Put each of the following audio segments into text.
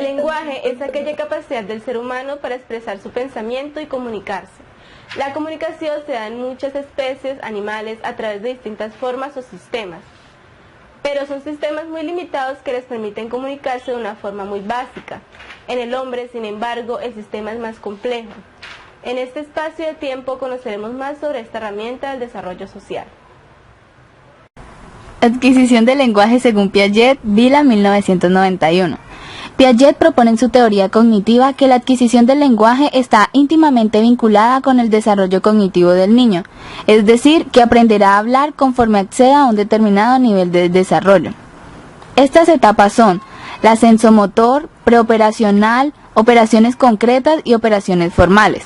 El lenguaje es aquella capacidad del ser humano para expresar su pensamiento y comunicarse. La comunicación se da en muchas especies animales a través de distintas formas o sistemas, pero son sistemas muy limitados que les permiten comunicarse de una forma muy básica. En el hombre, sin embargo, el sistema es más complejo. En este espacio de tiempo conoceremos más sobre esta herramienta del desarrollo social. Adquisición del lenguaje según Piaget, Vila, 1991. Piaget propone en su teoría cognitiva que la adquisición del lenguaje está íntimamente vinculada con el desarrollo cognitivo del niño, es decir, que aprenderá a hablar conforme acceda a un determinado nivel de desarrollo. Estas etapas son la sensomotor, preoperacional, operaciones concretas y operaciones formales.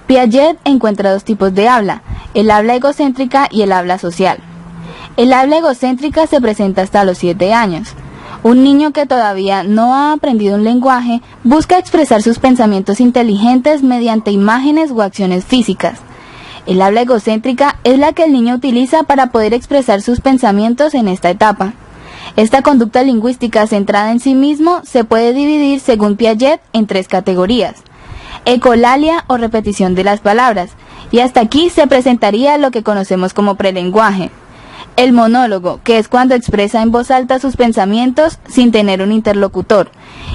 Piaget encuentra dos tipos de habla, el habla egocéntrica y el habla social. El habla egocéntrica se presenta hasta los 7 años. Un niño que todavía no ha aprendido un lenguaje busca expresar sus pensamientos inteligentes mediante imágenes o acciones físicas. El habla egocéntrica es la que el niño utiliza para poder expresar sus pensamientos en esta etapa. Esta conducta lingüística centrada en sí mismo se puede dividir, según Piaget, en 3 categorías: ecolalia o repetición de las palabras, y hasta aquí se presentaría lo que conocemos como prelenguaje. El monólogo, que es cuando expresa en voz alta sus pensamientos sin tener un interlocutor,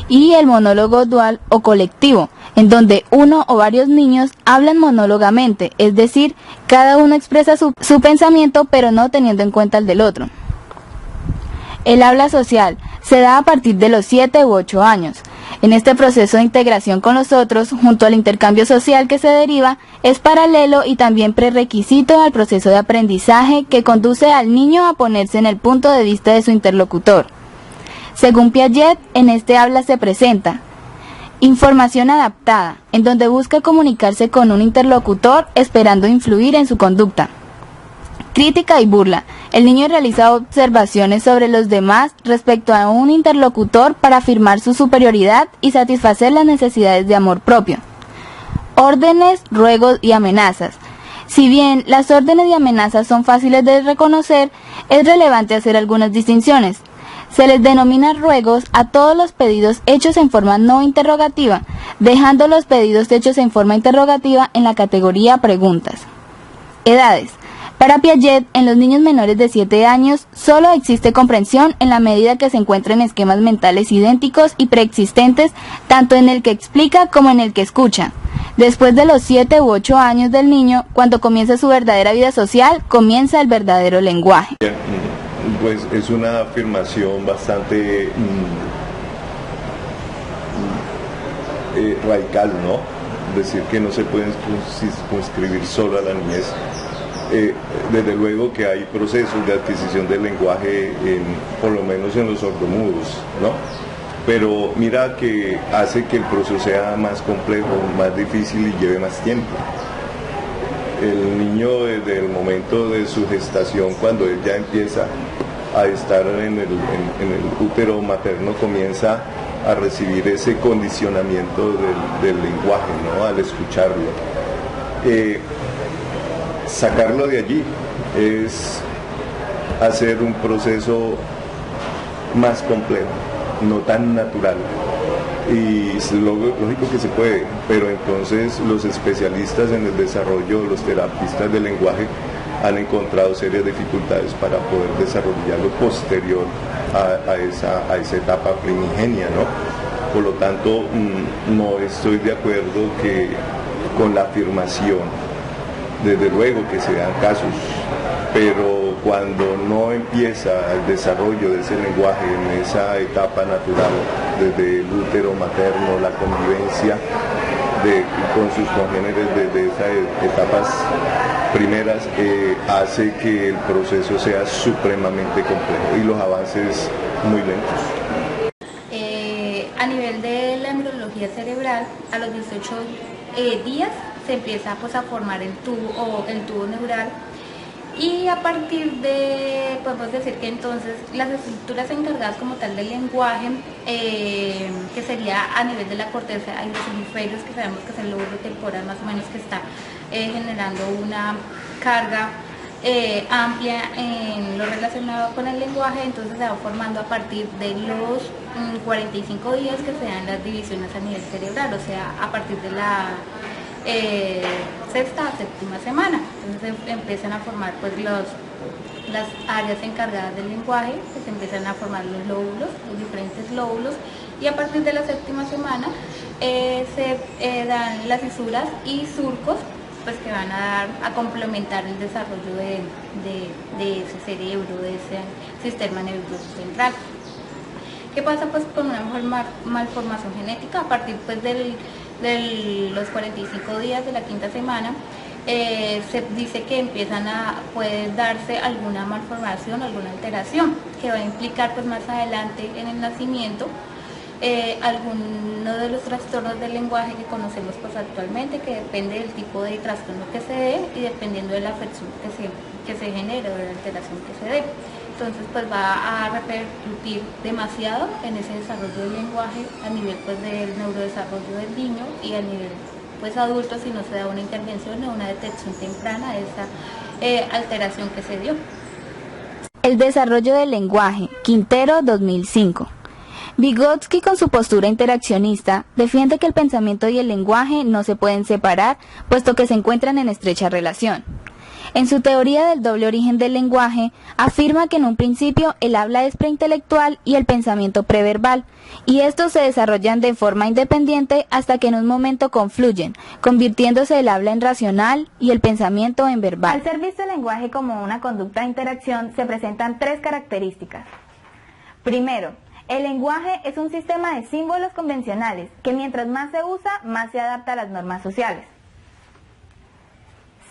y el monólogo dual o colectivo, en donde uno o varios niños hablan monólogamente, es decir, cada uno expresa su pensamiento pero no teniendo en cuenta el del otro. El habla social se da a partir de los 7 u 8 años. En este proceso de integración con los otros, junto al intercambio social que se deriva, es paralelo y también prerequisito al proceso de aprendizaje que conduce al niño a ponerse en el punto de vista de su interlocutor. Según Piaget, en este habla se presenta información adaptada, en donde busca comunicarse con un interlocutor esperando influir en su conducta. Crítica y burla. El niño realiza observaciones sobre los demás respecto a un interlocutor para afirmar su superioridad y satisfacer las necesidades de amor propio. Órdenes, ruegos y amenazas. Si bien las órdenes y amenazas son fáciles de reconocer, es relevante hacer algunas distinciones. Se les denomina ruegos a todos los pedidos hechos en forma no interrogativa, dejando los pedidos hechos en forma interrogativa en la categoría preguntas. Edades. Para Piaget, en los niños menores de 7 años, solo existe comprensión en la medida que se encuentran esquemas mentales idénticos y preexistentes, tanto en el que explica como en el que escucha. Después de los 7 u 8 años del niño, cuando comienza su verdadera vida social, comienza el verdadero lenguaje. Pues es una afirmación bastante radical, ¿no? Decir que no se puede circunscribir solo a la niñez. Desde luego que hay procesos de adquisición del lenguaje, por lo menos en los sordomudos, ¿no? Pero mira que hace que el proceso sea más complejo, más difícil y lleve más tiempo. El niño desde el momento de su gestación, cuando él ya empieza a estar en el útero materno, comienza a recibir ese condicionamiento del lenguaje, ¿no? Al escucharlo. Sacarlo de allí es hacer un proceso más complejo, no tan natural, y es lógico que se puede, pero entonces los especialistas en el desarrollo, los terapistas del lenguaje, han encontrado serias dificultades para poder desarrollarlo posterior a esa etapa primigenia, ¿no? Por lo tanto, no estoy de acuerdo con la afirmación. Desde luego que se dan casos, pero cuando no empieza el desarrollo de ese lenguaje en esa etapa natural, desde el útero materno, la convivencia con sus congéneres desde esas etapas primeras, hace que el proceso sea supremamente complejo y los avances muy lentos. A nivel de la embriología cerebral, a los 18 días se empieza pues a formar el tubo neural, y a partir de, podemos decir que entonces las estructuras encargadas como tal del lenguaje, que sería a nivel de la corteza, hay los hemisferios, que sabemos que es el lóbulo temporal más o menos, que está generando una carga amplia en lo relacionado con el lenguaje, entonces se va formando a partir de los 45 días que se dan las divisiones a nivel cerebral, o sea, a partir de la sexta a séptima semana. Entonces empiezan a formar pues las áreas encargadas del lenguaje, que se empiezan a formar los lóbulos, los diferentes lóbulos, y a partir de la séptima semana se dan las fisuras y surcos, pues que van a complementar el desarrollo de ese cerebro, de ese sistema nervioso central. ¿Qué pasa pues con una malformación genética? A partir pues de los 45 días de la quinta semana, se dice que puede darse alguna malformación, alguna alteración, que va a implicar pues más adelante en el nacimiento alguno de los trastornos del lenguaje que conocemos pues actualmente, que depende del tipo de trastorno que se dé y dependiendo de la afección que se genere o de la alteración que se dé. Entonces pues va a repercutir demasiado en ese desarrollo del lenguaje a nivel pues del neurodesarrollo del niño y a nivel pues adulto si no se da una intervención o una detección temprana de esa alteración que se dio. El desarrollo del lenguaje, Quintero, 2005. Vygotsky, con su postura interaccionista, defiende que el pensamiento y el lenguaje no se pueden separar, puesto que se encuentran en estrecha relación. En su teoría del doble origen del lenguaje, afirma que en un principio el habla es preintelectual y el pensamiento preverbal, y estos se desarrollan de forma independiente hasta que en un momento confluyen, convirtiéndose el habla en racional y el pensamiento en verbal. Al ser visto el lenguaje como una conducta de interacción, se presentan tres características. Primero, el lenguaje es un sistema de símbolos convencionales que mientras más se usa, más se adapta a las normas sociales.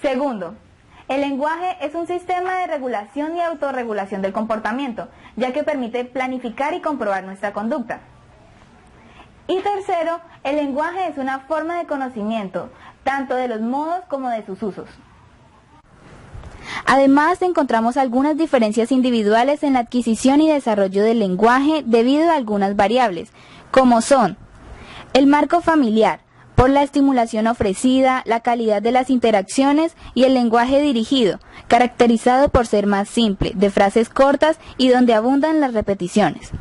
Segundo, el lenguaje es un sistema de regulación y autorregulación del comportamiento, ya que permite planificar y comprobar nuestra conducta. Y tercero, el lenguaje es una forma de conocimiento, tanto de los modos como de sus usos. Además, encontramos algunas diferencias individuales en la adquisición y desarrollo del lenguaje debido a algunas variables, como son el marco familiar, por la estimulación ofrecida, la calidad de las interacciones y el lenguaje dirigido, caracterizado por ser más simple, de frases cortas y donde abundan las repeticiones.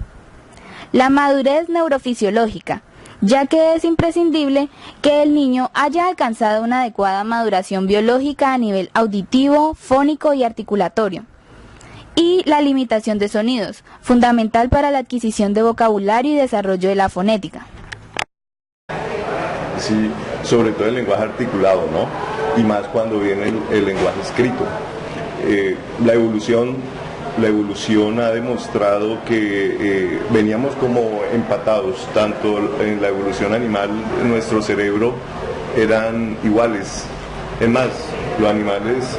La madurez neurofisiológica, ya que es imprescindible que el niño haya alcanzado una adecuada maduración biológica a nivel auditivo, fónico y articulatorio. Y la limitación de sonidos, fundamental para la adquisición de vocabulario y desarrollo de la fonética. Sí, sobre todo el lenguaje articulado, ¿no? Y más cuando viene el lenguaje escrito. La evolución ha demostrado que veníamos como empatados, tanto en la evolución animal, nuestro cerebro eran iguales. Es más, los animales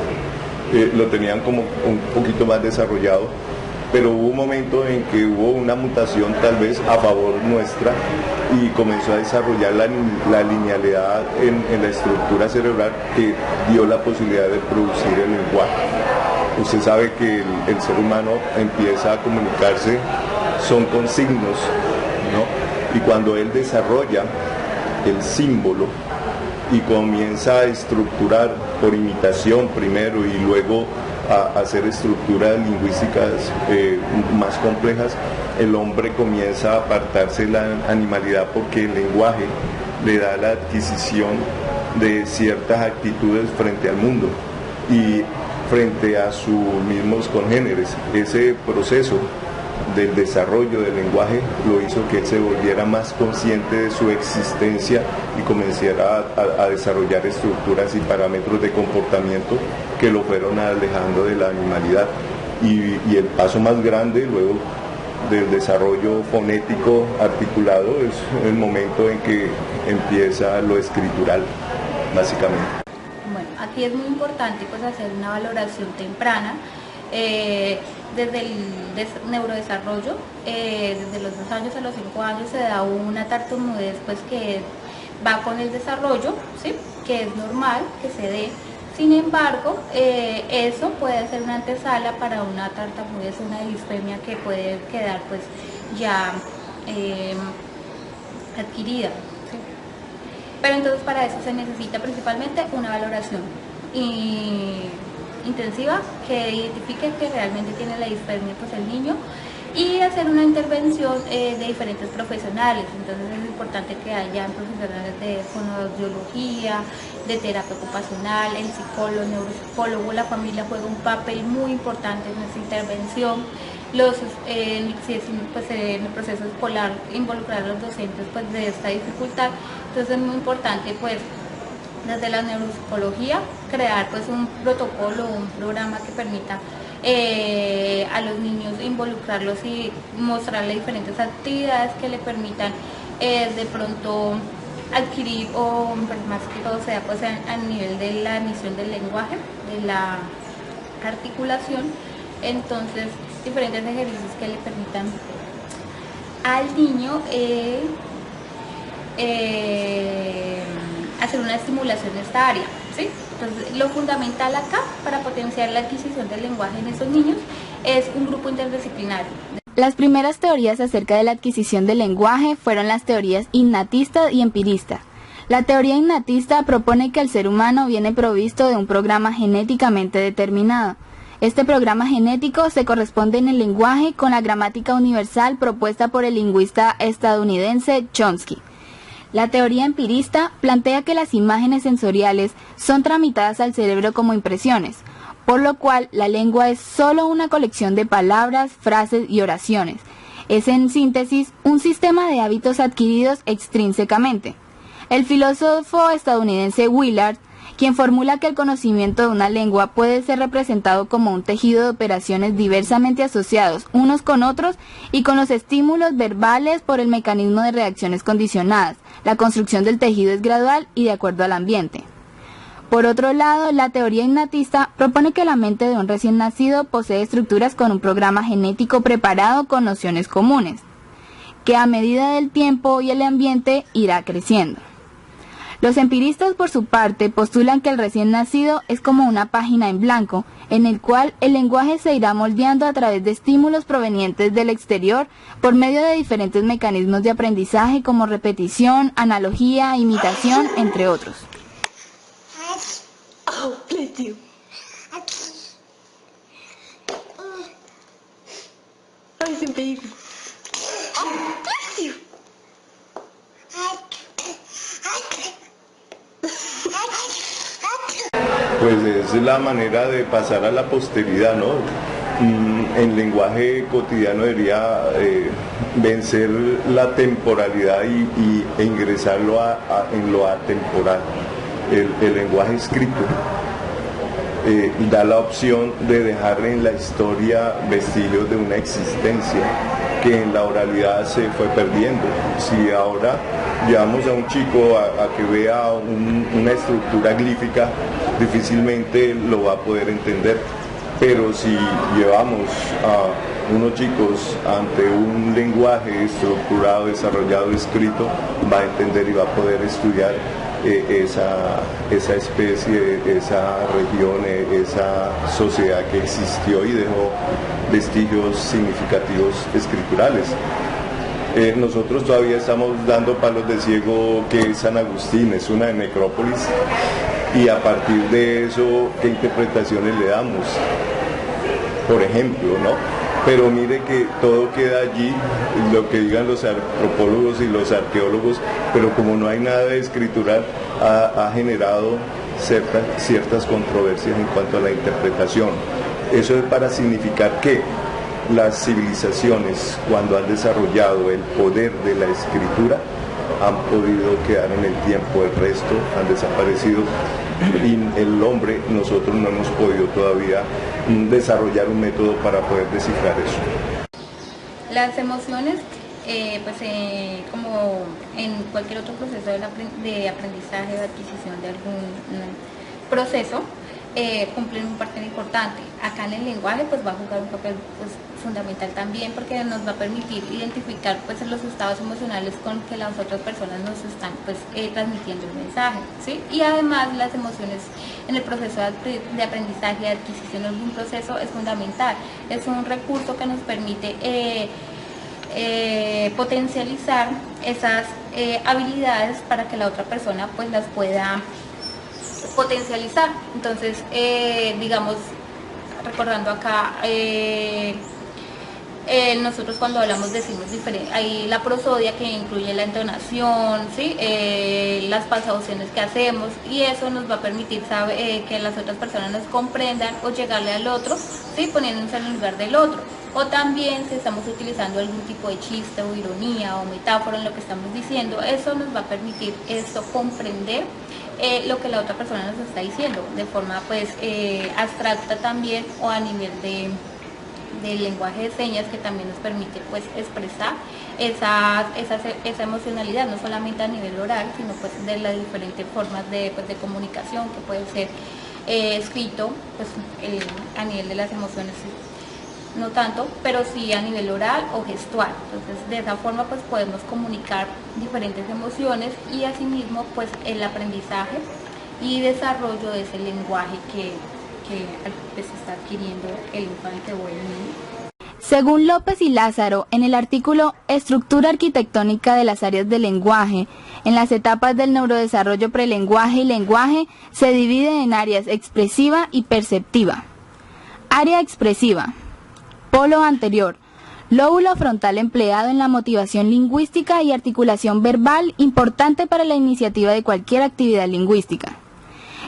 lo tenían como un poquito más desarrollado, pero hubo un momento en que hubo una mutación tal vez a favor nuestra y comenzó a desarrollar la linealidad en la estructura cerebral que dio la posibilidad de producir el lenguaje. Usted sabe que el ser humano empieza a comunicarse, son con signos, ¿no? Y cuando él desarrolla el símbolo y comienza a estructurar por imitación primero y luego a hacer estructuras lingüísticas más complejas, el hombre comienza a apartarse de la animalidad porque el lenguaje le da la adquisición de ciertas actitudes frente al mundo y frente a sus mismos congéneres. Ese proceso del desarrollo del lenguaje lo hizo que él se volviera más consciente de su existencia y comenzara a desarrollar estructuras y parámetros de comportamiento que lo fueron alejando de la animalidad. Y el paso más grande luego del desarrollo fonético articulado es el momento en que empieza lo escritural, básicamente. Bueno, aquí es muy importante pues hacer una valoración temprana desde el neurodesarrollo, desde los 2 años a los 5 años se da una tartamudez pues que va con el desarrollo, ¿sí? Que es normal que se dé. Sin embargo, eso puede ser una antesala para una tartamudez, una disfemia que puede quedar pues ya adquirida, ¿sí? Pero entonces para eso se necesita principalmente una valoración intensiva que identifique que realmente tiene la disfernia pues el niño, y hacer una intervención de diferentes profesionales. Entonces es importante que hayan profesionales de fonoaudiología, de terapia ocupacional, el psicólogo, el neuropsicólogo. La familia juega un papel muy importante en esta intervención. Si es pues, en el proceso escolar, involucrar a los docentes pues, de esta dificultad. Entonces es muy importante pues desde la neuropsicología crear pues un protocolo, un programa que permita a los niños involucrarlos y mostrarles diferentes actividades que le permitan de pronto adquirir, o pues, más que todo sea pues a nivel de la emisión del lenguaje, de la articulación. Entonces diferentes ejercicios que le permitan al niño hacer una estimulación de esta área, ¿sí? Entonces, lo fundamental acá para potenciar la adquisición del lenguaje en esos niños es un grupo interdisciplinario. Las primeras teorías acerca de la adquisición del lenguaje fueron las teorías innatista y empirista. La teoría innatista propone que el ser humano viene provisto de un programa genéticamente determinado. Este programa genético se corresponde en el lenguaje con la gramática universal propuesta por el lingüista estadounidense Chomsky. La teoría empirista plantea que las imágenes sensoriales son tramitadas al cerebro como impresiones, por lo cual la lengua es solo una colección de palabras, frases y oraciones. Es en síntesis un sistema de hábitos adquiridos extrínsecamente. El filósofo estadounidense Willard, quien formula que el conocimiento de una lengua puede ser representado como un tejido de operaciones diversamente asociados unos con otros y con los estímulos verbales por el mecanismo de reacciones condicionadas. La construcción del tejido es gradual y de acuerdo al ambiente. Por otro lado, la teoría innatista propone que la mente de un recién nacido posee estructuras con un programa genético preparado con nociones comunes, que a medida del tiempo y el ambiente irá creciendo. Los empiristas, por su parte, postulan que el recién nacido es como una página en blanco, en el cual el lenguaje se irá moldeando a través de estímulos provenientes del exterior por medio de diferentes mecanismos de aprendizaje como repetición, analogía, imitación, entre otros. Oh, bless you. Listen, baby. Oh, bless you. Pues es la manera de pasar a la posteridad, ¿no? En lenguaje cotidiano debería vencer la temporalidad e ingresarlo en lo atemporal. El lenguaje escrito da la opción de dejar en la historia vestigios de una existencia que en la oralidad se fue perdiendo. Si ahora llevamos a un chico a que vea una estructura glífica, difícilmente lo va a poder entender, pero si llevamos a unos chicos ante un lenguaje estructurado, desarrollado, escrito, va a entender y va a poder estudiar esa especie, esa región, esa sociedad que existió y dejó vestigios significativos escriturales. Nosotros todavía estamos dando palos de ciego que es San Agustín, es una necrópolis, y a partir de eso, ¿qué interpretaciones le damos? Por ejemplo, ¿no? Pero mire que todo queda allí, lo que digan los antropólogos y los arqueólogos, pero como no hay nada de escritural, ha generado ciertas controversias en cuanto a la interpretación. Eso es para significar que las civilizaciones, cuando han desarrollado el poder de la escritura, han podido quedar en el tiempo, el resto han desaparecido, y el hombre, nosotros no hemos podido todavía desarrollar un método para poder descifrar eso. Las emociones, como en cualquier otro proceso de aprendizaje o adquisición de algún proceso, cumplen un papel importante. Acá en el lenguaje pues va a jugar un papel pues, fundamental también, porque nos va a permitir identificar pues los estados emocionales con que las otras personas nos están pues transmitiendo el mensaje, ¿sí? Y además las emociones en el proceso de aprendizaje y de adquisición de algún proceso es fundamental, es un recurso que nos permite potencializar esas habilidades para que la otra persona pues las pueda potencializar. Entonces, digamos, recordando acá, nosotros cuando hablamos decimos diferente, hay la prosodia que incluye la entonación, ¿sí? Las pasaciones que hacemos, y eso nos va a permitir saber, que las otras personas nos comprendan o llegarle al otro, ¿sí? Poniéndose en el lugar del otro. O también si estamos utilizando algún tipo de chiste o ironía o metáfora en lo que estamos diciendo, eso nos va a permitir comprender lo que la otra persona nos está diciendo de forma pues abstracta también, o a nivel del lenguaje de señas, que también nos permite pues expresar esa emocionalidad, no solamente a nivel oral, sino pues de las diferentes formas de comunicación, que puede ser escrito, pues a nivel de las emociones no tanto, pero sí a nivel oral o gestual. Entonces de esa forma pues podemos comunicar diferentes emociones, y asimismo pues el aprendizaje y desarrollo de ese lenguaje que pues está adquiriendo el infante o el niño. Según López y Lázaro, en el artículo Estructura arquitectónica de las áreas del lenguaje, en las etapas del neurodesarrollo prelenguaje y lenguaje se divide en áreas expresiva y perceptiva. Área expresiva. Polo anterior. Lóbulo frontal empleado en la motivación lingüística y articulación verbal, importante para la iniciativa de cualquier actividad lingüística.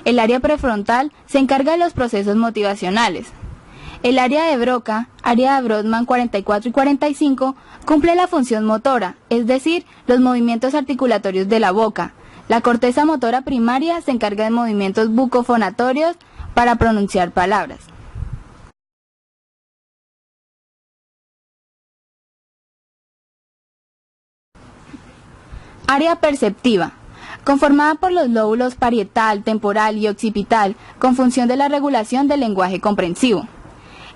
El área prefrontal se encarga de los procesos motivacionales. El área de Broca, área de Brodmann 44 y 45, cumple la función motora, es decir, los movimientos articulatorios de la boca. La corteza motora primaria se encarga de movimientos bucofonatorios para pronunciar palabras. Área perceptiva, conformada por los lóbulos parietal, temporal y occipital, con función de la regulación del lenguaje comprensivo.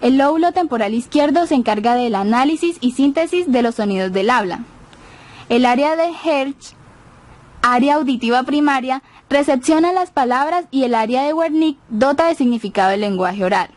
El lóbulo temporal izquierdo se encarga del análisis y síntesis de los sonidos del habla. El área de Hertz, área auditiva primaria, recepciona las palabras, y el área de Wernicke dota de significado el lenguaje oral.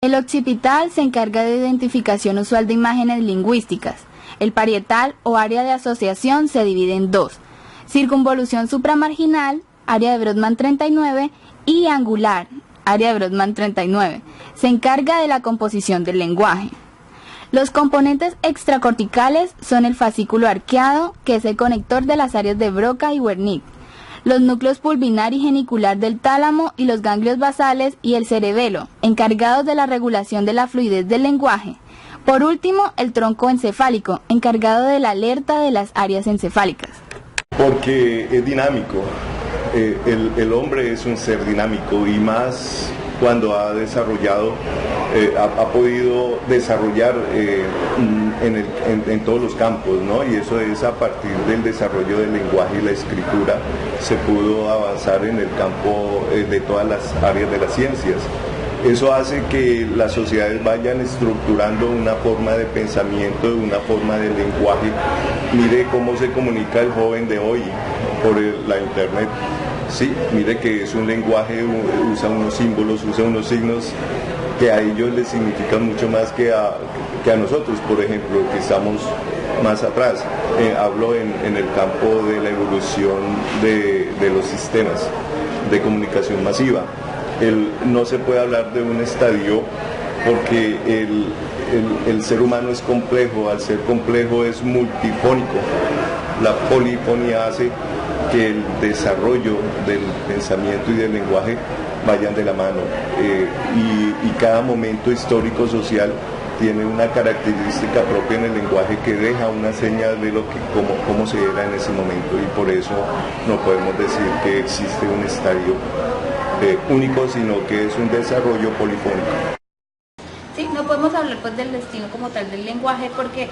El occipital se encarga de identificación usual de imágenes lingüísticas. El parietal o área de asociación se divide en dos: circunvolución supramarginal, área de Brodmann 39, y angular, área de Brodmann 39. Se encarga de la composición del lenguaje. Los componentes extracorticales son el fascículo arqueado, que es el conector de las áreas de Broca y Wernicke, los núcleos pulvinar y genicular del tálamo y los ganglios basales, y el cerebelo, encargados de la regulación de la fluidez del lenguaje. Por último, el tronco encefálico, encargado de la alerta de las áreas encefálicas. Porque es dinámico, el hombre es un ser dinámico, y más cuando ha desarrollado, ha podido desarrollar en todos los campos, ¿no? Y eso es a partir del desarrollo del lenguaje y la escritura, se pudo avanzar en el campo de todas las áreas de las ciencias. Eso hace que las sociedades vayan estructurando una forma de pensamiento, una forma de lenguaje. Mire cómo se comunica el joven de hoy por la internet. Sí, mire que es un lenguaje, usa unos símbolos, usa unos signos que a ellos les significan mucho más que a nosotros, por ejemplo, que estamos más atrás. Hablo en el campo de la evolución de los sistemas de comunicación masiva. No se puede hablar de un estadio porque el ser humano es complejo. Al ser complejo es multifónico. La polifonía hace que el desarrollo del pensamiento y del lenguaje vayan de la mano, y cada momento histórico social tiene una característica propia en el lenguaje que deja una señal de cómo se era en ese momento, y por eso no podemos decir que existe un estadio único, sino que es un desarrollo polifónico. Sí, no podemos hablar pues del destino como tal del lenguaje, porque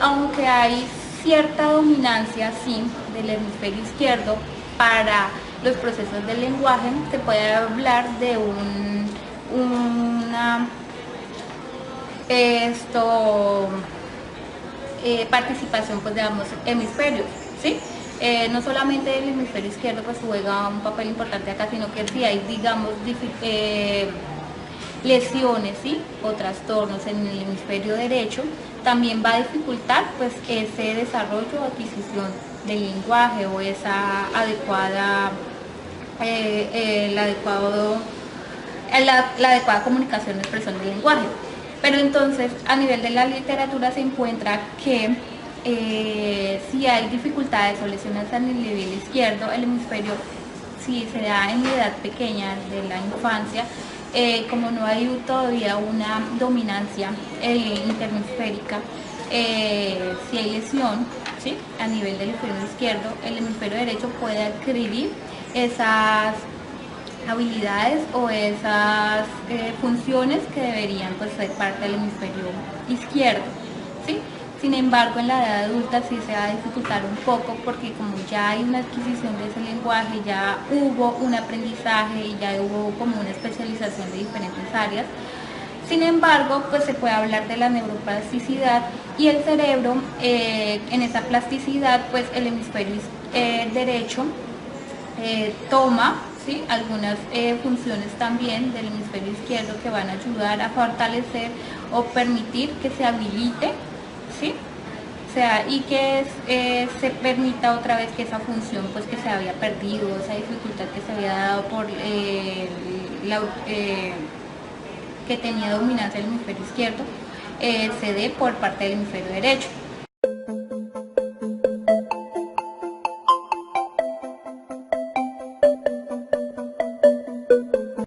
aunque hay cierta dominancia, sí, del hemisferio izquierdo para los procesos del lenguaje, se puede hablar de una participación pues de ambos hemisferios, ¿sí? No solamente el hemisferio izquierdo pues juega un papel importante acá, sino que si hay, digamos, lesiones, ¿sí?, o trastornos en el hemisferio derecho, también va a dificultar pues ese desarrollo o adquisición del lenguaje o esa adecuada, la adecuada comunicación de expresión del lenguaje. Pero entonces a nivel de la literatura se encuentra que si hay dificultades o lesiones en el nivel izquierdo, el hemisferio, si se da en edad pequeña de la infancia, como no hay todavía una dominancia interhemisférica, si hay lesión, ¿sí?, a nivel del hemisferio izquierdo, el hemisferio derecho puede adquirir esas habilidades o esas funciones que deberían, pues, ser parte del hemisferio izquierdo, ¿sí? Sin embargo, en la edad adulta sí se va a dificultar un poco, porque como ya hay una adquisición de ese lenguaje, ya hubo un aprendizaje y ya hubo como una especialización de diferentes áreas. Sin embargo, pues se puede hablar de la neuroplasticidad, y el cerebro, en esa plasticidad, pues el hemisferio derecho toma, ¿sí?, algunas funciones también del hemisferio izquierdo que van a ayudar a fortalecer o permitir que se habilite, ¿sí?, o sea, y que se permita otra vez que esa función, pues, que se había perdido, esa dificultad que se había dado por que tenía dominancia del hemisferio izquierdo, se dé por parte del hemisferio derecho.